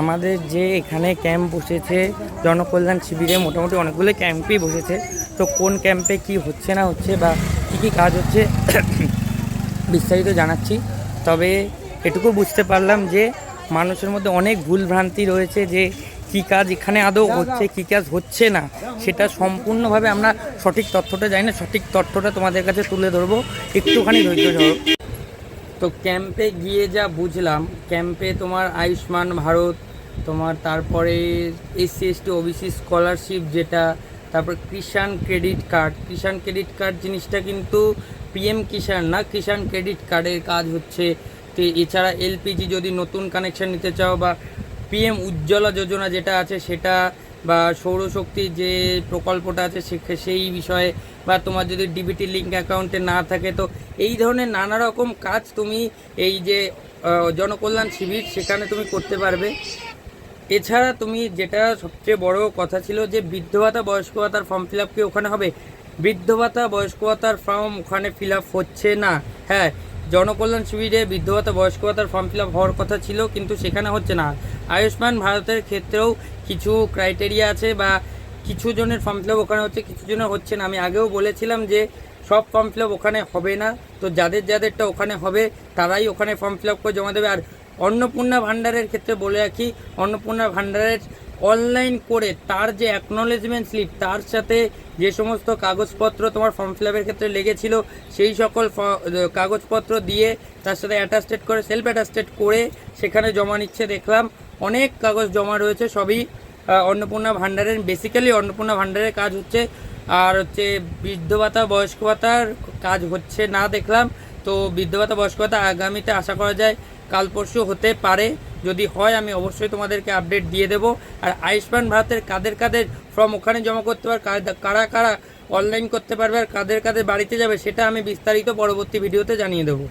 আমাদের যে এখানে ক্যাম্প বসেছে জনকল্যাণ শিবিরে মোটামুটি অনেকগুলো ক্যাম্পই বসেছে। তো কোন ক্যাম্পে কি হচ্ছে না হচ্ছে বা কী কাজ হচ্ছে বিস্তারিত জানাচ্ছি। তবে এটুকু বুঝতে পারলাম যে মানুষের মধ্যে অনেক ভুলভ্রান্তি রয়েছে যে কী কাজ এখানে আদৌ হচ্ছে কী কাজ হচ্ছে না, সেটা সম্পূর্ণভাবে আমরা সঠিক তথ্যটা জানি না। সঠিক তথ্যটা তোমাদের কাছে তুলে ধরবো, একটুখানি ধৈর্য ধরো। তো ক্যাম্পে গিয়ে যা বুঝলাম, ক্যাম্পে তোমার আয়ুষ্মান ভারত, তোমার তারপরে এসসি এসটি ওবিসি স্কলারশিপ যেটা, তারপর কিষাণ ক্রেডিট কার্ড জিনিসটা কিন্তু পিএম কিষাণ না, কিষাণ ক্রেডিট কার্ডের কাজ হচ্ছে। তো এছাড়া এলপিজি যদি নতুন কানেকশান নিতে চাও, বা পিএম উজ্জ্বলা যোজনা যেটা আছে সেটা, বা সৌরশক্তির যে প্রকল্পটা আছে সেই বিষয়ে, বা তোমার যদি ডিবিটি লিঙ্ক অ্যাকাউন্টে না থাকে, তো এই ধরনের নানা রকম কাজ তুমি এই যে জনকল্যাণ শিবির সেখানে তুমি করতে পারবে। এছাড়া তুমি যেটা সবচেয়ে বড় কথা ছিল যে বৃদ্ধ ভাতা বয়স্ক ভাতার ফর্ম ফিল আপ কি ওখানে হবে? বৃদ্ধ ভাতা বয়স্ক ভাতার ফর্ম ওখানে ফিল আপ হচ্ছে না। হ্যাঁ, জনকল্যাণ শিবিরে বৃদ্ধ ভাতা বয়স্ক ভাতার ফর্ম ফিল আপ হওয়ার কথা ছিল, কিন্তু সেখানে হচ্ছে না। আয়ুষ্মান ভারতের ক্ষেত্রেও কিছু ক্রাইটেরিয়া আছে, বা কিছু জনের ফর্ম ফিল আপ ওখানে হচ্ছে, কিছু জনের হচ্ছে না। আমি আগেও বলেছিলাম যে সব ফর্ম ফিল আপ ওখানে হবে না, তো যাদেরটা ওখানে হবে তারাই ওখানে ফর্ম ফিল আপ করে জমা দেবে। আর অন্নপূর্ণা ভাণ্ডারের ক্ষেত্রে বলে রাখি, অন্নপূর্ণা ভাণ্ডারের অনলাইন করে তার যে অ্যাকনোলেজমেন্ট স্লিপ, তার সাথে যে সমস্ত কাগজপত্র তোমার ফর্ম ফিল আপের ক্ষেত্রে লেগেছিল সেই সকল কাগজপত্র দিয়ে তার সাথে অ্যাটাস্টেড করে, সেলফ অ্যাটাস্টেড করে সেখানে জমা নিচ্ছে। দেখলাম অনেক কাগজ জমা রয়েছে, সবই অন্নপূর্ণা ভাণ্ডারের, বেসিক্যালি অন্নপূর্ণা ভাণ্ডারের কাজ হচ্ছে। আর হচ্ছে বৃদ্ধ ভাতা বয়স্ক ভাতার কাজ হচ্ছে না দেখলাম। তো বৃদ্ধ ভাতা বয়স্ক ভাতা আগামীতে আশা করা যায় কাল পরশু হতে পারে। যদি হয় আমি অবশ্যই তোমাদেরকে আপডেট দিয়ে দেবো। আর আয়ুষ্মান ভারতের কাদের কাদের ফর্ম ওখানে জমা করতে পারবে, কারা কারা অনলাইন করতে পারবে, আর কাদের কাদের বাড়িতে যাবে, সেটা আমি বিস্তারিত পরবর্তী ভিডিওতে জানিয়ে দেবো।